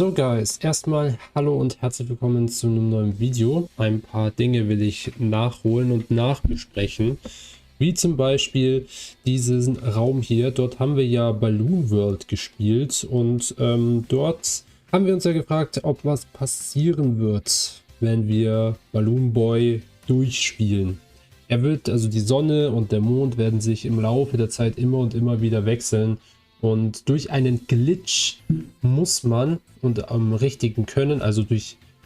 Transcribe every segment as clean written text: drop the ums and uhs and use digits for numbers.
So Guys, erstmal hallo und herzlich willkommen zu einem neuen Video. Ein paar Dinge will ich nachholen und nachbesprechen. Wie zum Beispiel diesen Raum hier. Dort haben wir ja Balloon World gespielt und dort haben wir uns ja gefragt, ob was passieren wird, wenn wir Balloon Boy durchspielen. Also die Sonne und der Mond werden sich im Laufe der Zeit immer und immer wieder wechseln. Und durch einen Glitch muss man und am richtigen Können,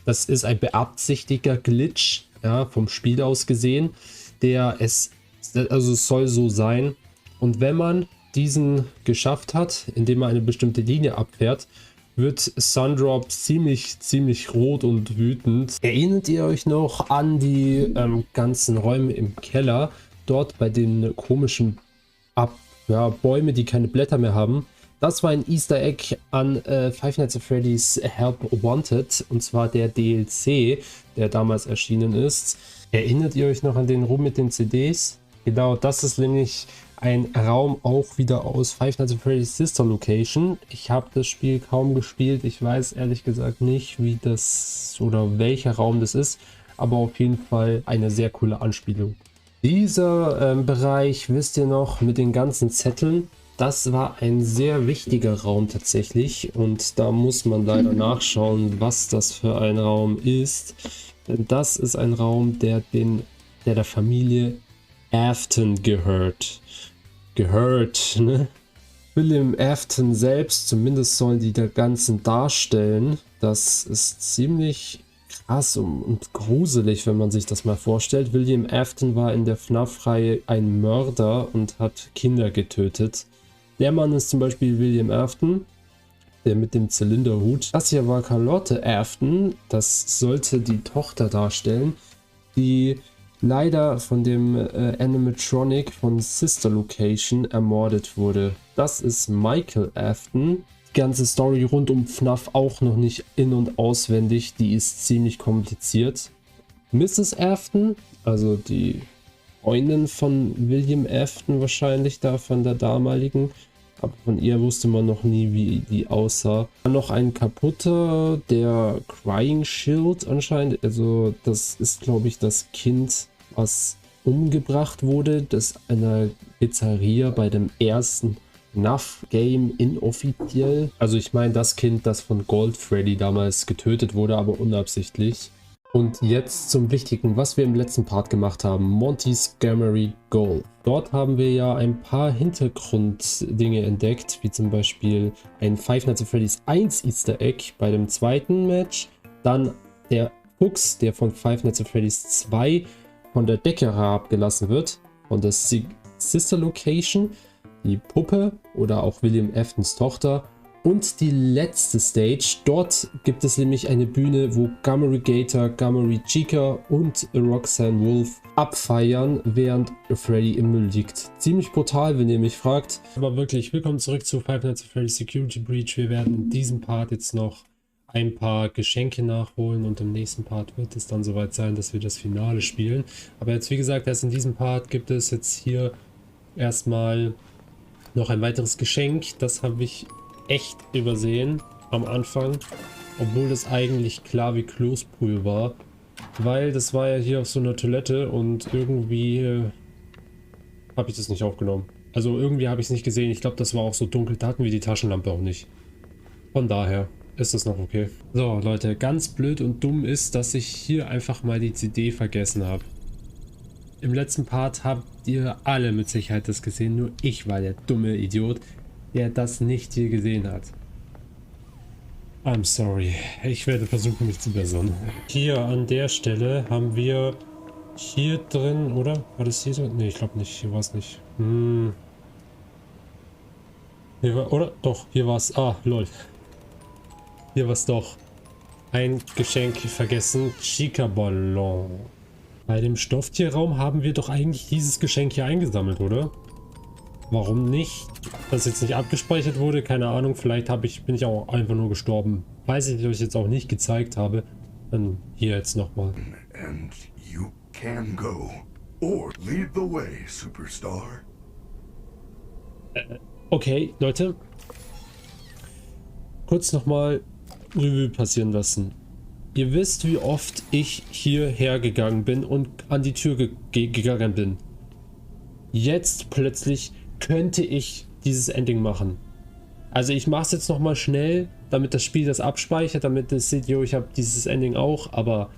das ist ein beabsichtigter Glitch, ja, vom Spiel aus gesehen, es soll so sein. Und wenn man diesen geschafft hat, indem man eine bestimmte Linie abfährt, wird Sundrop ziemlich rot und wütend. Erinnert ihr euch noch an die ganzen Räume im Keller? Dort bei den komischen Bäume, die keine Blätter mehr haben. Das war ein Easter Egg an Five Nights at Freddy's Help Wanted, und zwar der DLC, der damals erschienen ist. Erinnert ihr euch noch an den Raum mit den CDs? Genau, das ist nämlich ein Raum auch wieder aus Five Nights at Freddy's Sister Location. Ich habe das Spiel kaum gespielt. Ich weiß ehrlich gesagt nicht, wie das oder welcher Raum das ist, aber auf jeden Fall eine sehr coole Anspielung. Dieser Bereich, wisst ihr noch, mit den ganzen Zetteln, das war ein sehr wichtiger Raum tatsächlich, und da muss man leider nachschauen, was das für ein Raum ist. Denn das ist ein Raum, der der Familie Afton gehört. Ne? William Afton selbst, zumindest sollen die der ganzen darstellen. Das ist ziemlich krass und gruselig, wenn man sich das mal vorstellt. William Afton war in der FNAF-Reihe ein Mörder und hat Kinder getötet. Der Mann ist zum Beispiel William Afton, der mit dem Zylinderhut. Das hier war Charlotte Afton, das sollte die Tochter darstellen, die leider von dem Animatronic von Sister Location ermordet wurde. Das ist Michael Afton. Die ganze Story rund um FNAF auch noch nicht in- und auswendig, die ist ziemlich kompliziert. Mrs. Afton, also die Freundin von William Afton wahrscheinlich, da von der damaligen, aber von ihr wusste man noch nie, wie die aussah. Dann noch ein kaputter, der Crying Shield anscheinend, also das ist, glaube ich, das Kind, was umgebracht wurde, das einer Pizzeria bei dem ersten FNAF-Game inoffiziell. Also ich meine das Kind, das von Gold Freddy damals getötet wurde, aber unabsichtlich. Und jetzt zum Wichtigen, was wir im letzten Part gemacht haben, Monty's Gammery Gold. Dort haben wir ja ein paar Hintergrunddinge entdeckt, wie zum Beispiel ein Five Nights at Freddy's 1 Easter Egg bei dem zweiten Match, dann der Fuchs, der von Five Nights at Freddy's 2 von der Decke herabgelassen wird, von der Sister Location, die Puppe oder auch William Aftons Tochter. Und die letzte Stage, dort gibt es nämlich eine Bühne, wo Gammery Gator, Gammery Chica und Roxanne Wolf abfeiern, während Freddy im Müll liegt. Ziemlich brutal, wenn ihr mich fragt. Aber wirklich, willkommen zurück zu Five Nights at Freddy's Security Breach. Wir werden in diesem Part jetzt noch ein paar Geschenke nachholen und im nächsten Part wird es dann soweit sein, dass wir das Finale spielen. Aber jetzt, wie gesagt, erst in diesem Part gibt es jetzt hier erstmal noch ein weiteres Geschenk. Das habe ich echt übersehen am Anfang, obwohl das eigentlich klar wie Kloßbrühe war, weil das war ja hier auf so einer Toilette und irgendwie habe ich das nicht aufgenommen. Also irgendwie habe ich es nicht gesehen. Ich glaube, das war auch so dunkel, da hatten wir die Taschenlampe auch nicht. Von daher ist das noch okay. So Leute, ganz blöd und dumm ist, dass ich hier einfach mal die CD vergessen habe. Im letzten Part habt ihr alle mit Sicherheit das gesehen, nur ich war der dumme Idiot, der das nicht hier gesehen hat. I'm sorry. Ich werde versuchen, mich zu bessern. Hier an der Stelle haben wir hier drin, oder? War das hier so? Ne, ich glaube nicht. Hier war es nicht. Hier war, oder? Doch, hier war es. Ah, lol. Hier war es doch. Ein Geschenk vergessen. Chica-Ballon. Bei dem Stofftierraum haben wir doch eigentlich dieses Geschenk hier eingesammelt, oder? Warum nicht? Dass jetzt nicht abgespeichert wurde, keine Ahnung. Vielleicht bin ich auch einfach nur gestorben. Weiß ich, dass ich jetzt auch nicht gezeigt habe. Dann hier jetzt nochmal. And you can go or lead the way, Superstar. Okay, Leute. Kurz nochmal Revue passieren lassen. Ihr wisst, wie oft ich hierher gegangen bin und an die Tür gegangen bin. Jetzt plötzlich könnte ich dieses Ending machen. Also ich mache es jetzt nochmal schnell, damit das Spiel das abspeichert, damit es seht, yo, ich habe dieses Ending auch, aber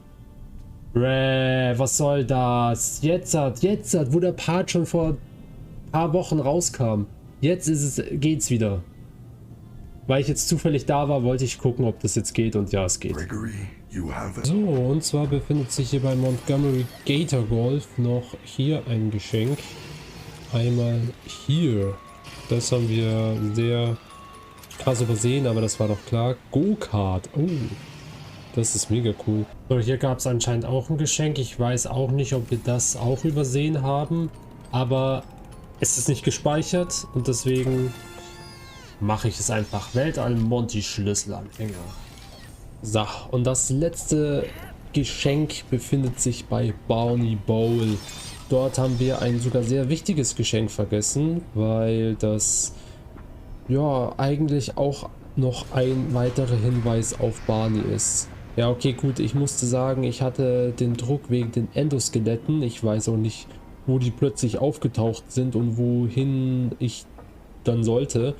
was soll das? Jetzt, wo der Part schon vor ein paar Wochen rauskam. Jetzt geht's wieder. Weil ich jetzt zufällig da war, wollte ich gucken, ob das jetzt geht, und ja, es geht. So, und zwar befindet sich hier bei Montgomery Gator Golf noch hier ein Geschenk. Einmal hier. Das haben wir sehr krass übersehen, aber das war doch klar. Go-Kart. Oh, das ist mega cool. So, hier gab es anscheinend auch ein Geschenk. Ich weiß auch nicht, ob wir das auch übersehen haben, aber es ist nicht gespeichert und deswegen mache ich es einfach. Weltall-Monty-Schlüsselanhänger. So, und das letzte Geschenk befindet sich bei Barney Bowl. Dort haben wir ein sogar sehr wichtiges Geschenk vergessen, weil das ja eigentlich auch noch ein weiterer Hinweis auf Barney ist. Ja, okay, gut, ich musste sagen, ich hatte den Druck wegen den Endoskeletten. Ich weiß auch nicht, wo die plötzlich aufgetaucht sind und wohin ich dann sollte.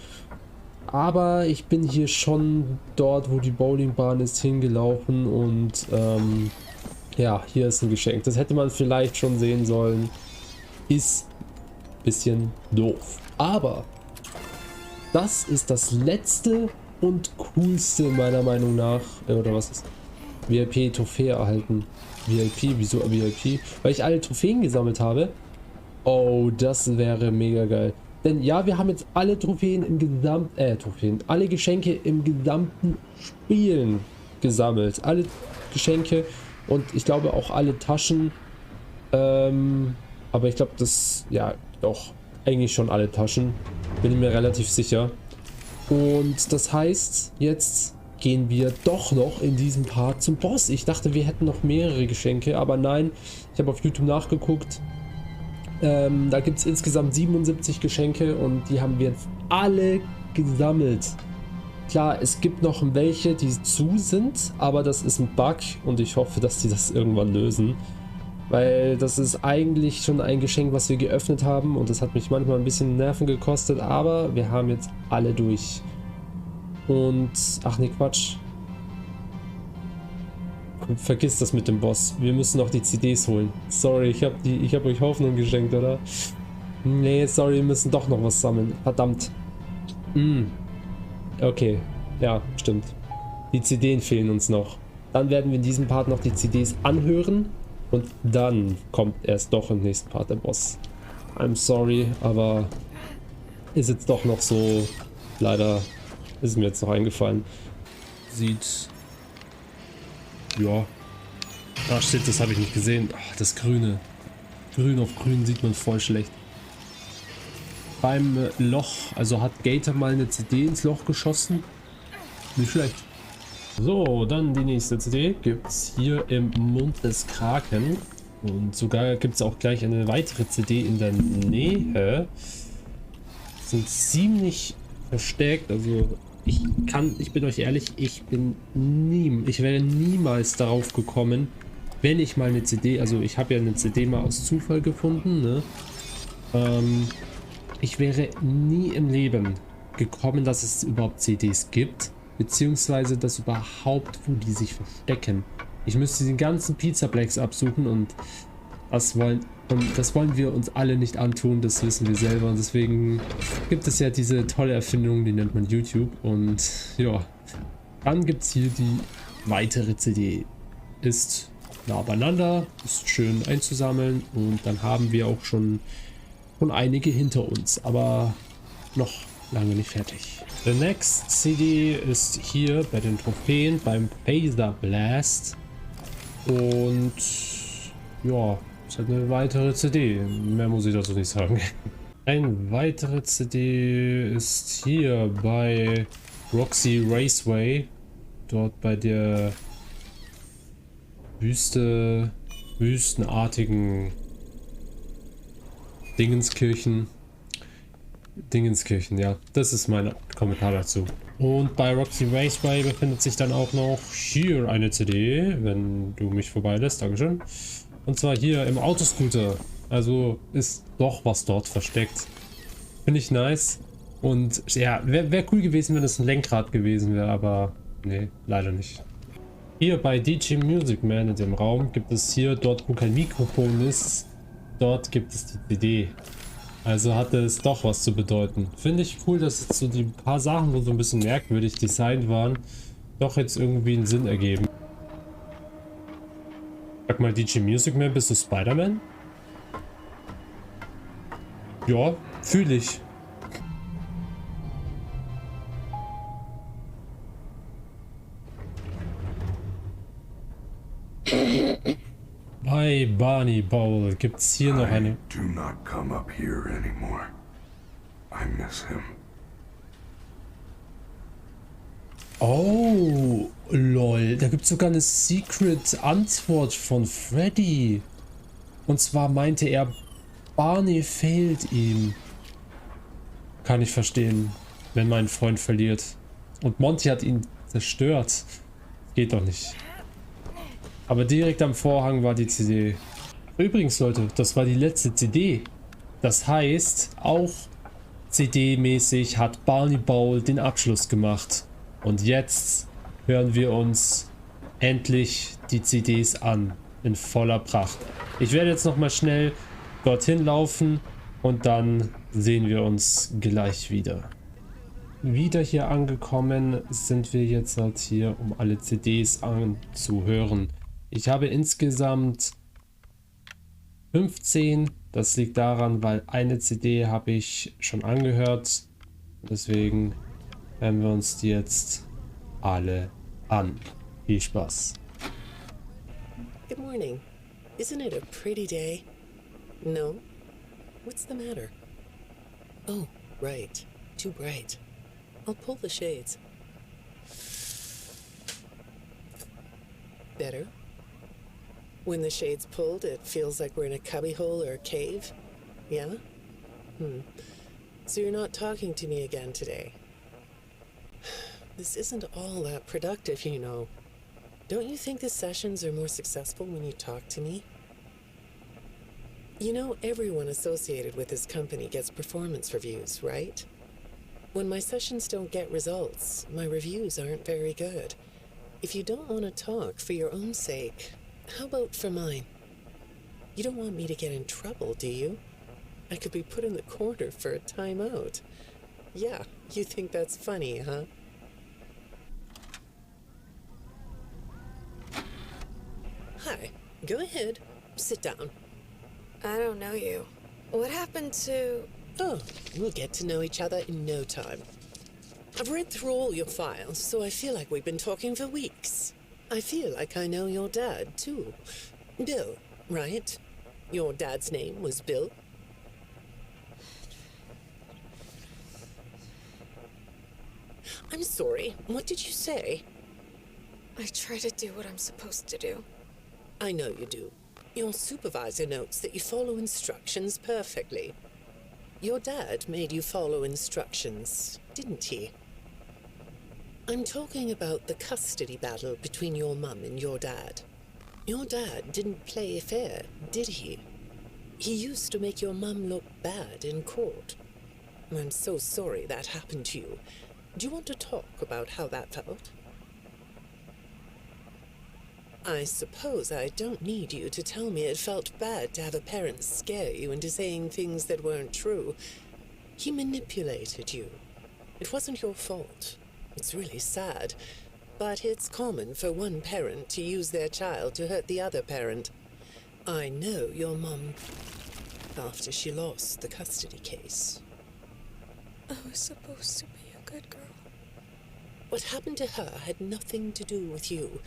Aber ich bin hier schon dort, wo die Bowlingbahn ist, hingelaufen und ja, hier ist ein Geschenk. Das hätte man vielleicht schon sehen sollen. Ist ein bisschen doof. Aber das ist das letzte und coolste meiner Meinung nach. Oder was ist? VIP-Trophäe erhalten. VIP, wieso VIP? Weil ich alle Trophäen gesammelt habe. Oh, das wäre mega geil. Denn ja, wir haben jetzt alle Trophäen im gesamten, alle Geschenke im gesamten Spielen gesammelt. Alle Geschenke und ich glaube auch alle Taschen. Aber ich glaube, das, ja, doch, eigentlich schon alle Taschen. Bin ich mir relativ sicher. Und das heißt, jetzt gehen wir doch noch in diesem Part zum Boss. Ich dachte, wir hätten noch mehrere Geschenke, aber nein. Ich habe auf YouTube nachgeguckt. Da gibt es insgesamt 77 Geschenke und die haben wir jetzt alle gesammelt. Klar, es gibt noch welche, die zu sind, aber das ist ein Bug und ich hoffe, dass die das irgendwann lösen. Weil das ist eigentlich schon ein Geschenk, was wir geöffnet haben und das hat mich manchmal ein bisschen Nerven gekostet, aber wir haben jetzt alle durch. Und, ach nee, Quatsch. Vergiss das mit dem Boss. Wir müssen noch die CDs holen. Sorry, ich hab euch Hoffnung geschenkt, oder? Nee, sorry, wir müssen doch noch was sammeln. Verdammt. Okay, ja, stimmt. Die CDs fehlen uns noch. Dann werden wir in diesem Part noch die CDs anhören. Und dann kommt erst doch im nächsten Part der Boss. I'm sorry, aber ist jetzt doch noch so. Leider ist mir jetzt noch eingefallen. Sieht... Ja. Ach shit, das habe ich nicht gesehen. Ach, das Grüne. Grün auf Grün sieht man voll schlecht. Beim Loch, also hat Gator mal eine CD ins Loch geschossen. Nicht schlecht. So, dann die nächste CD gibt es hier im Mund des Kraken. Und sogar gibt es auch gleich eine weitere CD in der Nähe. Sind ziemlich versteckt, also ich bin euch ehrlich, ich wäre niemals darauf gekommen, wenn ich mal eine CD, also ich habe ja eine CD mal aus Zufall gefunden, ne? Ich wäre nie im Leben gekommen, dass es überhaupt CDs gibt, beziehungsweise dass überhaupt, wo die sich verstecken. Ich müsste den ganzen Pizzaplex absuchen und das wollen wir uns alle nicht antun, das wissen wir selber. Und deswegen gibt es ja diese tolle Erfindung, die nennt man YouTube. Und ja, dann gibt es hier die weitere CD. Ist nah beieinander, ist schön einzusammeln und dann haben wir auch schon einige hinter uns, aber noch lange nicht fertig. The next CD ist hier bei den Trophäen beim Phaser Blast und ja, ist halt eine weitere CD. Mehr muss ich dazu nicht sagen. Eine weitere CD ist hier bei Roxy Raceway. Dort bei der wüstenartigen Dingenskirchen, ja, das ist mein Kommentar dazu. Und bei Roxy Raceway befindet sich dann auch noch hier eine CD, wenn du mich vorbeilässt. Dankeschön. Und zwar hier im Autoscooter. Also ist doch was dort versteckt. Finde ich nice. Und ja, wäre cool gewesen, wenn es ein Lenkrad gewesen wäre, aber nee, leider nicht. Hier bei DJ Music Man in dem Raum gibt es hier, dort wo kein Mikrofon ist, dort gibt es die CD. Also hatte es doch was zu bedeuten. Finde ich cool, dass jetzt so die paar Sachen, wo so ein bisschen merkwürdig designt waren, doch jetzt irgendwie einen Sinn ergeben. Sag mal, DJ Music Man, bist du Spider-Man? Ja, fühle ich. Bei Barney Bowl gibt es hier noch eine. Do not come up here anymore. I miss him. Oh, lol. Da gibt es sogar eine Secret-Antwort von Freddy. Und zwar meinte er, Barney fehlt ihm. Kann ich verstehen, wenn mein Freund verliert. Und Monty hat ihn zerstört. Geht doch nicht. Aber direkt am Vorhang war die CD. Übrigens, Leute, das war die letzte CD. Das heißt, auch CD-mäßig hat Barney Bowl den Abschluss gemacht. Und jetzt hören wir uns endlich die CDs an. In voller Pracht. Ich werde jetzt noch mal schnell dorthin laufen und dann sehen wir uns gleich wieder. Wieder hier angekommen sind wir jetzt halt hier, um alle CDs anzuhören. Ich habe insgesamt 15. Das liegt daran, weil eine CD habe ich schon angehört. Deswegen hören wir uns die jetzt alle an. Viel Spaß. Good morning. Isn't it a pretty day? No? What's the matter? Oh, right. Too bright. I'll pull the shades. Better? When the shade's pulled, it feels like we're in a cubbyhole or a cave? Yeah? So you're not talking to me again today? This isn't all that productive, you know. Don't you think the sessions are more successful when you talk to me? You know, everyone associated with this company gets performance reviews, right? When my sessions don't get results, my reviews aren't very good. If you don't want to talk for your own sake, how about for mine? You don't want me to get in trouble, do you? I could be put in the corner for a timeout. Yeah, you think that's funny, huh? Hi, go ahead. Sit down. I don't know you. What happened to... Oh, we'll get to know each other in no time. I've read through all your files, so I feel like we've been talking for weeks. I feel like I know your dad, too. Bill, right? Your dad's name was Bill? I'm sorry, what did you say? I try to do what I'm supposed to do. I know you do. Your supervisor notes that you follow instructions perfectly. Your dad made you follow instructions, didn't he? I'm talking about the custody battle between your mum and your dad. Your dad didn't play fair, did he? He used to make your mum look bad in court. I'm so sorry that happened to you. Do you want to talk about how that felt? I suppose I don't need you to tell me it felt bad to have a parent scare you into saying things that weren't true. He manipulated you. It wasn't your fault. It's really sad, but it's common for one parent to use their child to hurt the other parent. I know your mum after she lost the custody case. I was supposed to be a good girl. What happened to her had nothing to do with you.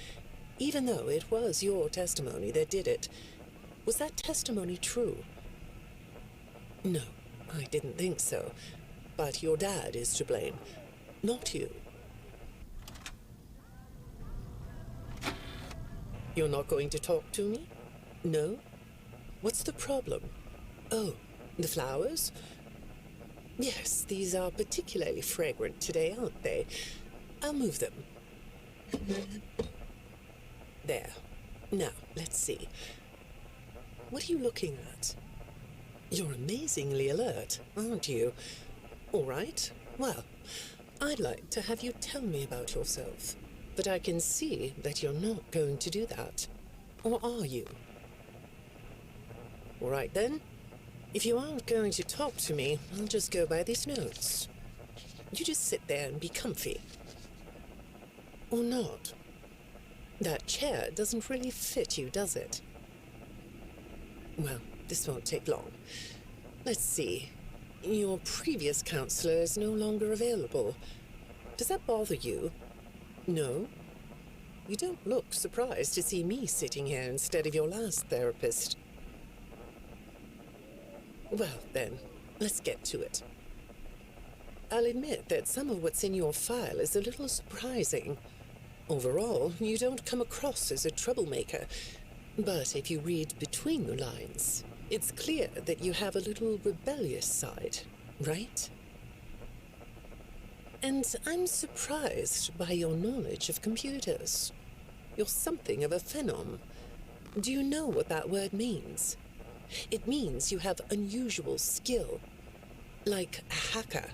Even though it was your testimony that did it. Was that testimony true? No, I didn't think so. But your dad is to blame, not you. You're not going to talk to me? No? What's the problem? Oh, the flowers? Yes, these are particularly fragrant today, aren't they? I'll move them. There. Now, let's see. What are you looking at? You're amazingly alert, aren't you? All right. Well, I'd like to have you tell me about yourself. But I can see that you're not going to do that. Or are you? All right then. If you aren't going to talk to me, I'll just go by these notes. You just sit there and be comfy. Or not. That chair doesn't really fit you, does it? Well, this won't take long. Let's see. Your previous counselor is no longer available. Does that bother you? No? You don't look surprised to see me sitting here instead of your last therapist. Well, then, let's get to it. I'll admit that some of what's in your file is a little surprising. Overall, you don't come across as a troublemaker. But if you read between the lines, it's clear that you have a little rebellious side, right? And I'm surprised by your knowledge of computers. You're something of a phenom. Do you know what that word means? It means you have unusual skill, like a hacker.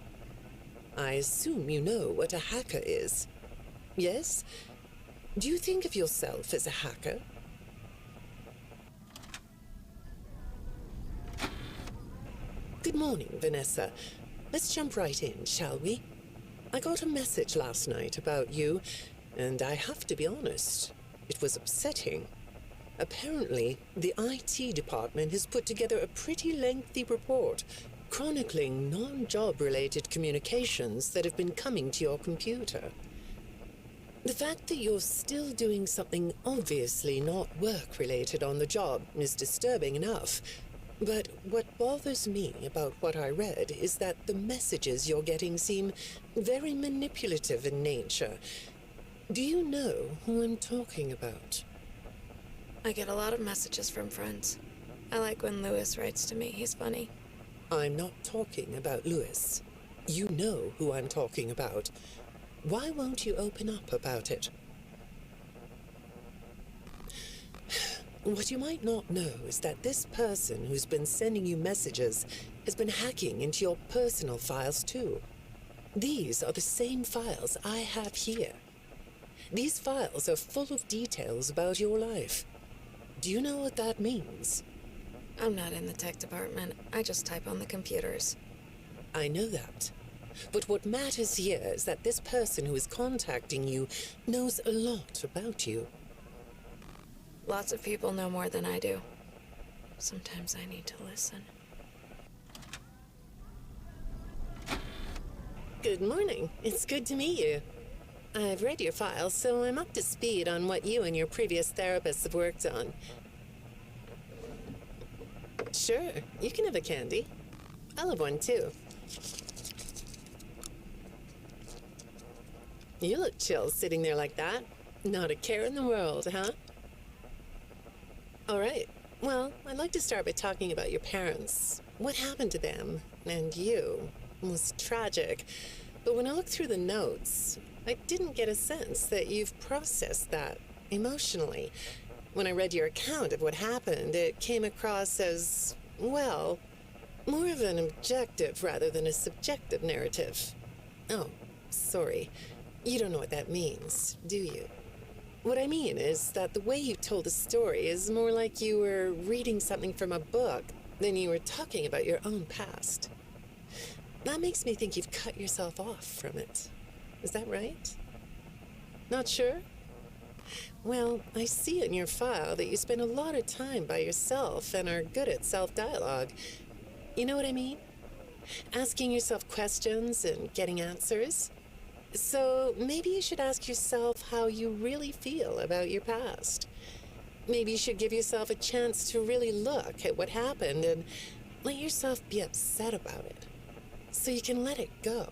I assume you know what a hacker is. Yes? Do you think of yourself as a hacker? Good morning, Vanessa. Let's jump right in, shall we? I got a message last night about you, and I have to be honest, it was upsetting. Apparently, the IT department has put together a pretty lengthy report chronicling non-job-related communications that have been coming to your computer. The fact that you're still doing something obviously not work-related on the job is disturbing enough. But what bothers me about what I read is that the messages you're getting seem very manipulative in nature. Do you know who I'm talking about? I get a lot of messages from friends. I like when Lewis writes to me. He's funny. I'm not talking about Lewis. You know who I'm talking about. Why won't you open up about it? What you might not know is that this person who's been sending you messages has been hacking into your personal files too. These are the same files I have here. These files are full of details about your life. Do you know what that means? I'm not in the tech department. I just type on the computers. I know that. But what matters here is that this person who is contacting you knows a lot about you. Lots of people know more than I do. Sometimes I need to listen. Good morning. It's good to meet you. I've read your file, so I'm up to speed on what you and your previous therapists have worked on. Sure, you can have a candy. I'll have one too. You look chill sitting there like that. Not a care in the world, huh? All right. Well, I'd like to start by talking about your parents. What happened to them and you was tragic. But when I looked through the notes, I didn't get a sense that you've processed that emotionally. When I read your account of what happened, it came across as, well, more of an objective rather than a subjective narrative. Oh, sorry. You don't know what that means, do you? What I mean is that the way you told the story is more like you were reading something from a book than you were talking about your own past. That makes me think you've cut yourself off from it. Is that right? Not sure? Well, I see in your file that you spend a lot of time by yourself and are good at self-dialogue. You know what I mean? Asking yourself questions and getting answers. So maybe you should ask yourself how you really feel about your past. Maybe you should give yourself a chance to really look at what happened and let yourself be upset about it, so you can let it go.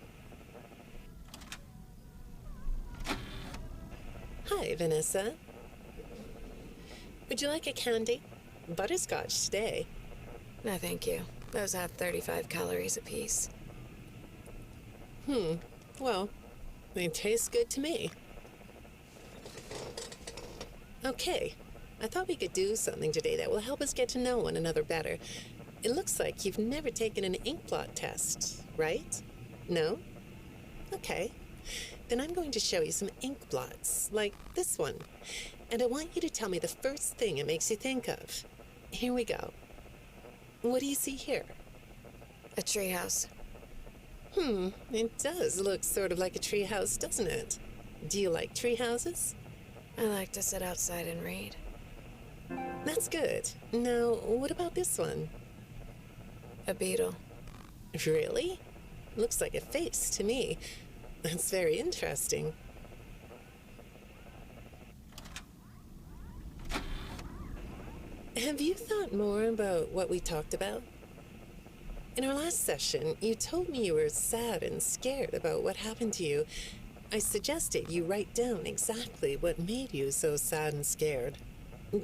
Hi, Vanessa. Would you like a candy? Butterscotch today. No, thank you. Those have 35 calories apiece. Well, They taste good to me. Okay, I thought we could do something today that will help us get to know one another better. It looks like you've never taken an ink blot test, right? No? Okay. Then I'm going to show you some ink blots, like this one. And I want you to tell me the first thing it makes you think of. Here we go. What do you see here? A treehouse. It does look sort of like a treehouse, doesn't it? Do you like treehouses? I like to sit outside and read. That's good. Now, what about this one? A beetle. Really? Looks like a face to me. That's very interesting. Have you thought more about what we talked about? In our last session, you told me you were sad and scared about what happened to you. I suggested you write down exactly what made you so sad and scared.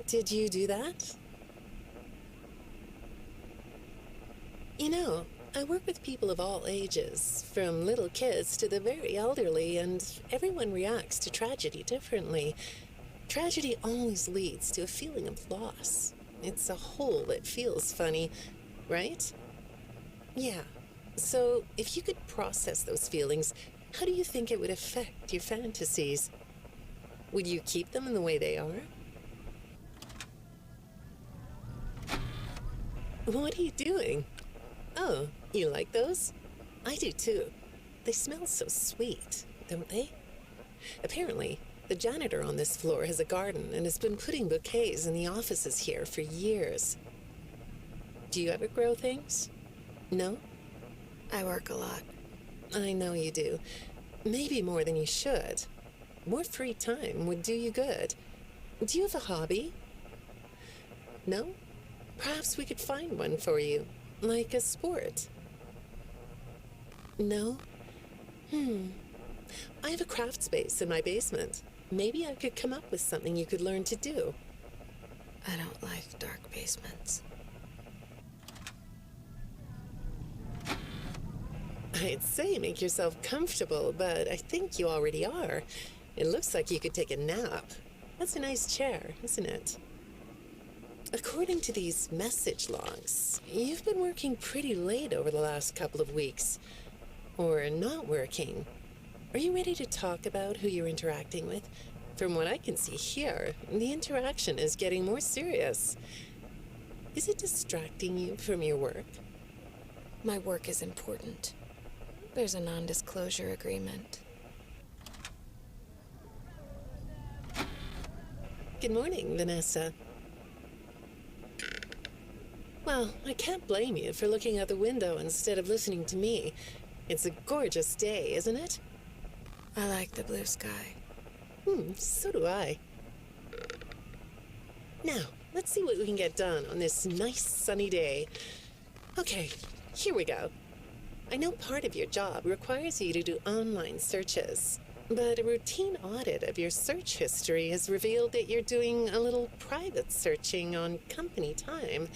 Did you do that? You know, I work with people of all ages, from little kids to the very elderly, and everyone reacts to tragedy differently. Tragedy always leads to a feeling of loss. It's a hole that feels funny, right? Yeah. So, if you could process those feelings, how do you think it would affect your fantasies? Would you keep them in the way they are? What are you doing? Oh, you like those? I do too. They smell so sweet, don't they? Apparently, the janitor on this floor has a garden and has been putting bouquets in the offices here for years. Do you ever grow things? No? I work a lot. I know you do. Maybe more than you should. More free time would do you good. Do you have a hobby? No? Perhaps we could find one for you, like a sport. No? I have a craft space in my basement. Maybe I could come up with something you could learn to do. I don't like dark basements. I'd say make yourself comfortable, but I think you already are. It looks like you could take a nap. That's a nice chair, isn't it? According to these message logs, you've been working pretty late over the last couple of weeks. Or not working. Are you ready to talk about who you're interacting with? From what I can see here, the interaction is getting more serious. Is it distracting you from your work? My work is important. There's a non-disclosure agreement. Good morning, Vanessa. Well, I can't blame you for looking out the window instead of listening to me. It's a gorgeous day, isn't it? I like the blue sky. So do I. Now, let's see what we can get done on this nice sunny day. Okay, here we go. I know part of your job requires you to do online searches, but a routine audit of your search history has revealed that you're doing a little private searching on company time.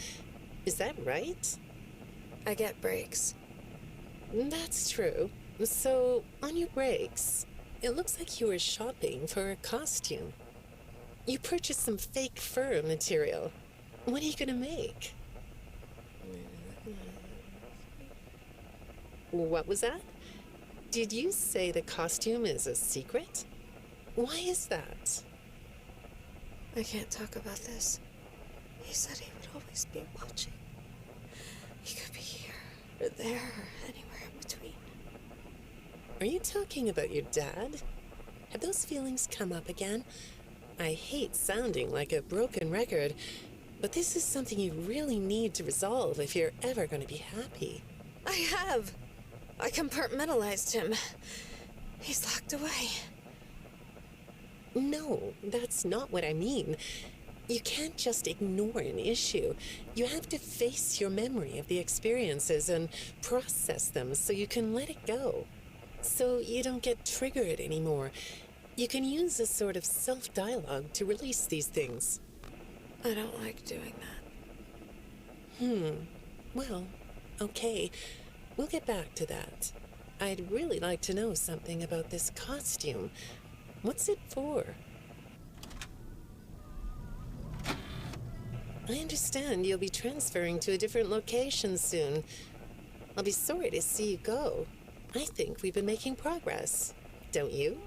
Is that right? I get breaks. That's true. So, on your breaks, it looks like you were shopping for a costume. You purchased some fake fur material. What are you gonna make? What was that? Did you say the costume is a secret? Why is that? I can't talk about this. He said he would always be watching. He could be here, or there, or anywhere in between. Are you talking about your dad? Have those feelings come up again? I hate sounding like a broken record, but this is something you really need to resolve if you're ever going to be happy. I have. I compartmentalized him. He's locked away. No, that's not what I mean. You can't just ignore an issue. You have to face your memory of the experiences and process them so you can let it go. So you don't get triggered anymore. You can use a sort of self-dialogue to release these things. I don't like doing that. Well, okay. We'll get back to that. I'd really like to know something about this costume. What's it for? I understand you'll be transferring to a different location soon. I'll be sorry to see you go. I think we've been making progress, don't you?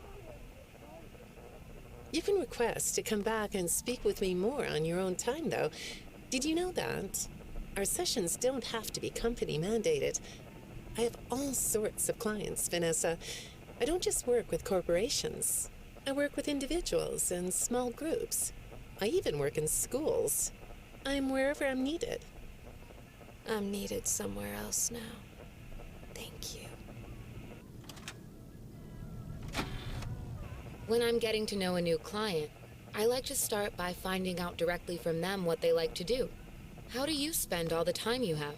You can request to come back and speak with me more on your own time, though. Did you know that? Our sessions don't have to be company mandated. I have all sorts of clients, Vanessa. I don't just work with corporations. I work with individuals and small groups. I even work in schools. I'm wherever I'm needed. I'm needed somewhere else now. Thank you. When I'm getting to know a new client, I like to start by finding out directly from them what they like to do. How do you spend all the time you have?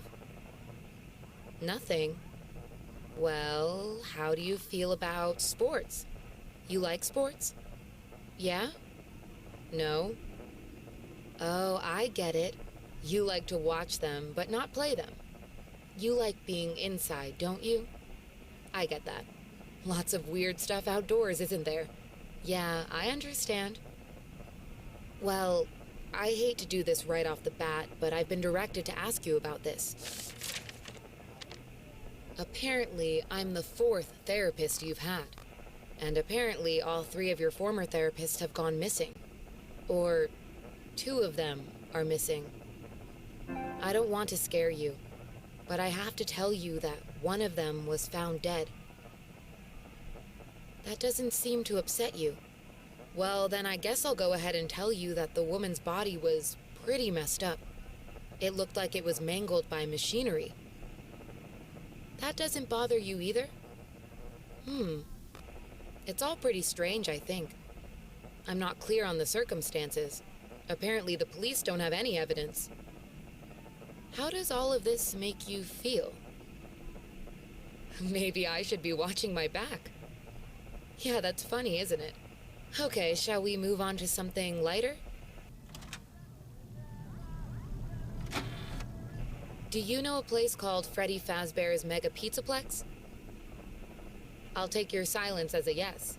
Nothing. Well, how do you feel about sports? You like sports? Yeah? No? Oh, I get it. You like to watch them, but not play them. You like being inside, don't you? I get that. Lots of weird stuff outdoors, isn't there? Yeah, I understand. Well, I hate to do this right off the bat, but I've been directed to ask you about this. Apparently, I'm the 4th therapist you've had. And apparently, all 3 of your former therapists have gone missing. Or 2 of them are missing. I don't want to scare you, but I have to tell you that one of them was found dead. That doesn't seem to upset you. Well, then I guess I'll go ahead and tell you that the woman's body was pretty messed up. It looked like it was mangled by machinery. That doesn't bother you either? It's all pretty strange, I think. I'm not clear on the circumstances. Apparently the police don't have any evidence. How does all of this make you feel? Maybe I should be watching my back. Yeah, that's funny, isn't it? Okay, shall we move on to something lighter? Do you know a place called Freddy Fazbear's Mega Pizzaplex? I'll take your silence as a yes.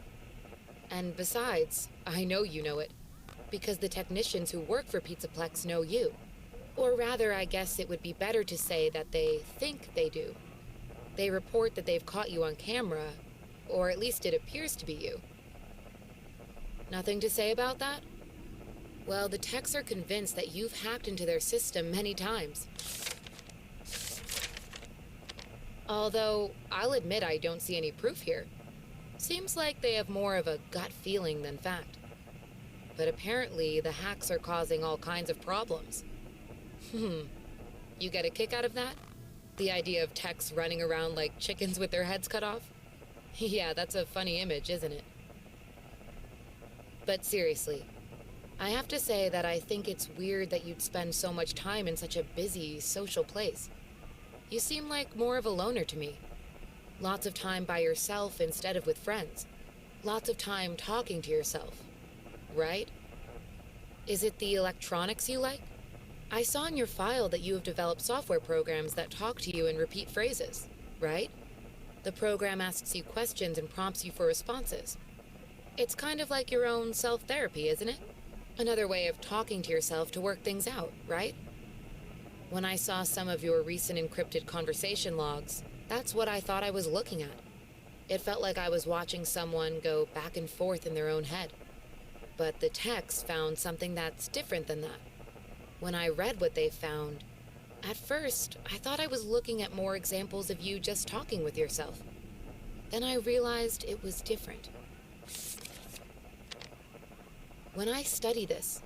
And besides, I know you know it, because the technicians who work for Pizzaplex know you. Or rather, I guess it would be better to say that they think they do. They report that they've caught you on camera, or at least it appears to be you. Nothing to say about that? Well, the techs are convinced that you've hacked into their system many times. Although, I'll admit I don't see any proof here. Seems like they have more of a gut feeling than fact. But apparently, the hacks are causing all kinds of problems. You get a kick out of that? The idea of techs running around like chickens with their heads cut off? Yeah, that's a funny image, isn't it? But seriously, I have to say that I think it's weird that you'd spend so much time in such a busy, social place. You seem like more of a loner to me. Lots of time by yourself instead of with friends. Lots of time talking to yourself. Right? Is it the electronics you like? I saw in your file that you have developed software programs that talk to you in repeat phrases, right? The program asks you questions and prompts you for responses. It's kind of like your own self-therapy, isn't it? Another way of talking to yourself to work things out, right? When I saw some of your recent encrypted conversation logs, that's what I thought I was looking at. It felt like I was watching someone go back and forth in their own head. But the techs found something that's different than that. When I read what they found, at first, I thought I was looking at more examples of you just talking with yourself. Then I realized it was different. When I study this,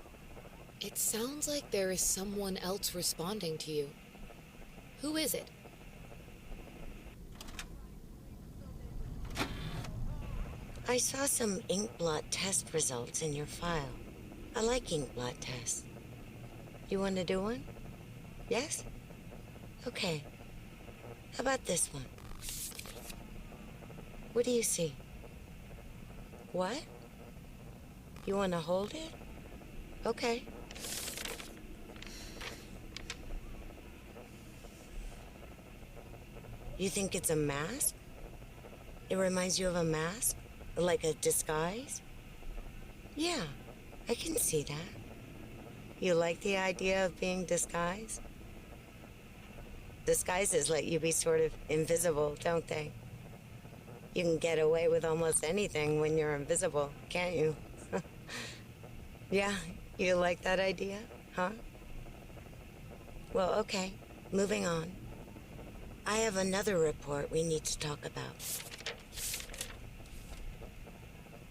it sounds like there is someone else responding to you. Who is it? I saw some ink blot test results in your file. I like ink blot tests. You want to do one? Yes? Okay. How about this one? What do you see? What? You want to hold it? Okay. You think it's a mask? It reminds you of a mask? Like a disguise? Yeah, I can see that. You like the idea of being disguised? Disguises let you be sort of invisible, don't they? You can get away with almost anything when you're invisible, can't you? Yeah, you like that idea, huh? Well, okay, moving on. I have another report we need to talk about.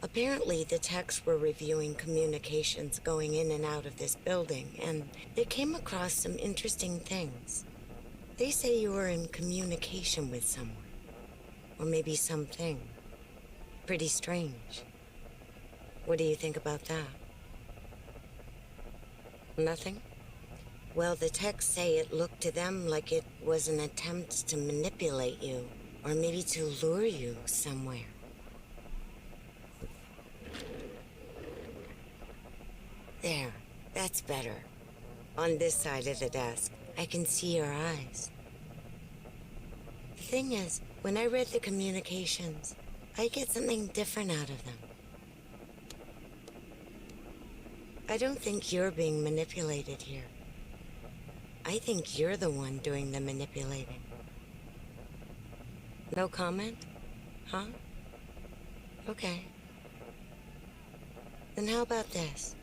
Apparently, the techs were reviewing communications going in and out of this building, and they came across some interesting things. They say you were in communication with someone. Or maybe something. Pretty strange. What do you think about that? Nothing? Well, the techs say it looked to them like it was an attempt to manipulate you, or maybe to lure you somewhere. There, that's better. On this side of the desk, I can see your eyes. The thing is, when I read the communications, I get something different out of them. I don't think you're being manipulated here. I think you're the one doing the manipulating. No comment? Huh? Okay. Then how about this?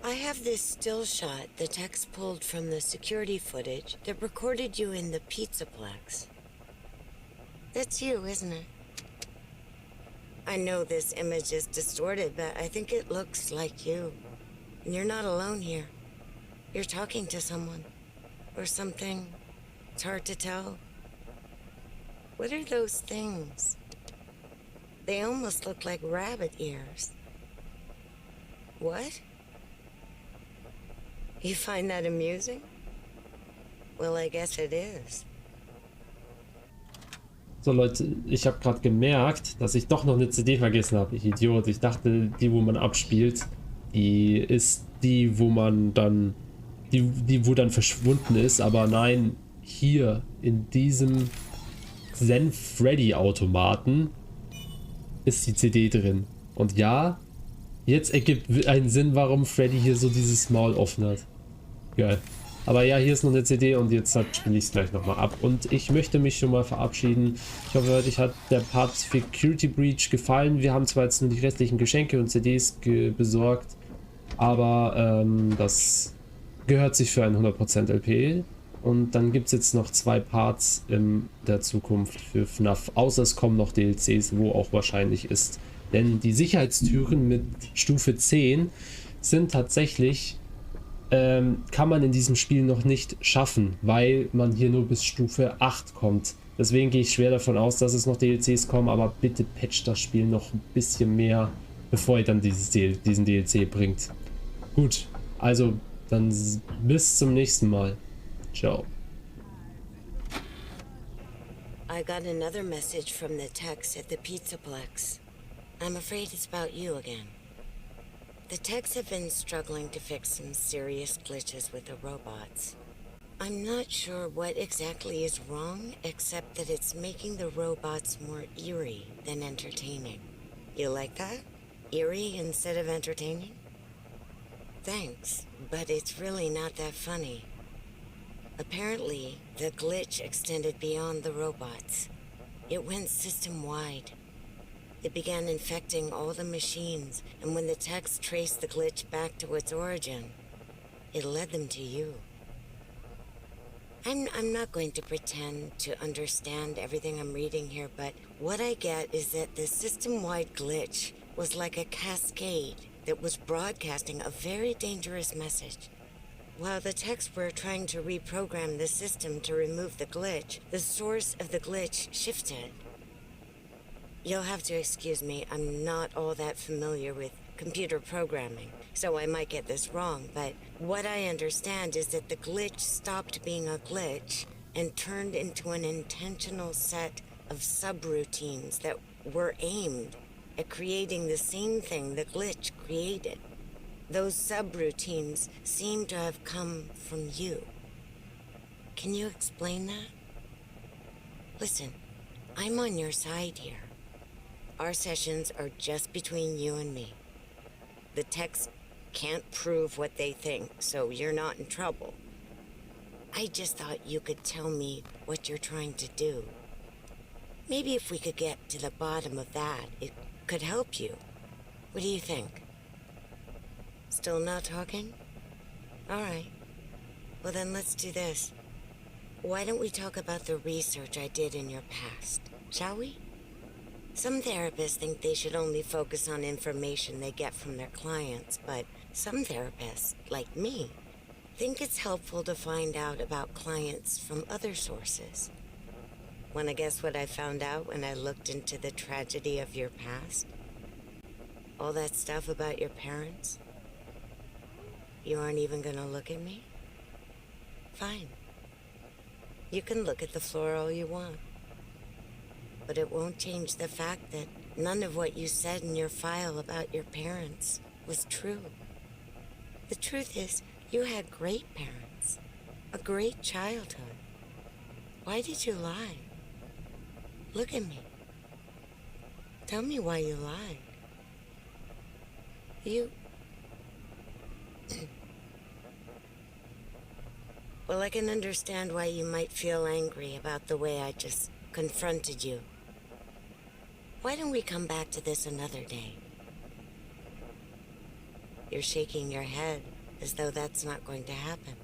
I have this still shot the techs pulled from the security footage that recorded you in the Pizzaplex. That's you, isn't it? I know this image is distorted, but I think it looks like you. And you're not alone here. You're talking to someone. Or something. It's hard to tell. What are those things? They almost look like rabbit ears. What? You find that amusing? Well, I guess it is. So Leute, ich habe gerade gemerkt, dass ich doch noch eine CD vergessen habe. Ich Idiot. Ich dachte, die, wo man abspielt, die ist die, wo man dann, wo dann verschwunden ist. Aber nein, hier in diesem Freddy-Automaten ist die CD drin. Und ja, jetzt ergibt einen Sinn, warum Freddy hier so dieses Maul offen hat. Geil. Aber ja, hier ist noch eine CD und jetzt spiele ich es gleich nochmal ab. Und ich möchte mich schon mal verabschieden. Ich hoffe, euch hat der Part Security Breach gefallen. Wir haben zwar jetzt nur die restlichen Geschenke und CDs besorgt, aber das gehört sich für ein 100% LP. Und dann gibt es jetzt noch 2 Parts in der Zukunft für FNAF. Außer es kommen noch DLCs, wo auch wahrscheinlich ist. Denn die Sicherheitstüren mit Stufe 10 sind tatsächlich, kann man in diesem Spiel noch nicht schaffen, weil man hier nur bis Stufe 8 kommt. Deswegen gehe ich schwer davon aus, dass es noch DLCs kommen, aber bitte patcht das Spiel noch ein bisschen mehr, bevor ihr dann diesen DLC bringt. Gut, also dann bis zum nächsten Mal. Ciao. I got another message from the techs at the Pizzaplex. I'm afraid it's about you again. The techs have been struggling to fix some serious glitches with the robots. I'm not sure what exactly is wrong, except that it's making the robots more eerie than entertaining. You like that? Eerie instead of entertaining? Thanks, but it's really not that funny. Apparently, the glitch extended beyond the robots. It went system-wide. It began infecting all the machines, and when the techs traced the glitch back to its origin, it led them to you. I'm not going to pretend to understand everything I'm reading here, but what I get is that the system-wide glitch was like a cascade that was broadcasting a very dangerous message. While the techs were trying to reprogram the system to remove the glitch, the source of the glitch shifted. You'll have to excuse me, I'm not all that familiar with computer programming, so I might get this wrong, but what I understand is that the glitch stopped being a glitch and turned into an intentional set of subroutines that were aimed at creating the same thing the glitch created. Those subroutines seem to have come from you. Can you explain that? Listen, I'm on your side here. Our sessions are just between you and me. The techs can't prove what they think, so you're not in trouble. I just thought you could tell me what you're trying to do. Maybe if we could get to the bottom of that, it could help you. What do you think? Still not talking? All right. Well, then let's do this. Why don't we talk about the research I did in your past, shall we? Some therapists think they should only focus on information they get from their clients, but some therapists, like me, think it's helpful to find out about clients from other sources. Wanna guess what I found out when I looked into the tragedy of your past? All that stuff about your parents? You aren't even gonna look at me? Fine. You can look at the floor all you want. But it won't change the fact that none of what you said in your file about your parents was true. The truth is, you had great parents, a great childhood. Why did you lie? Look at me. Tell me why you lied. You... Well, I can understand why you might feel angry about the way I just confronted you. Why don't we come back to this another day? You're shaking your head as though that's not going to happen.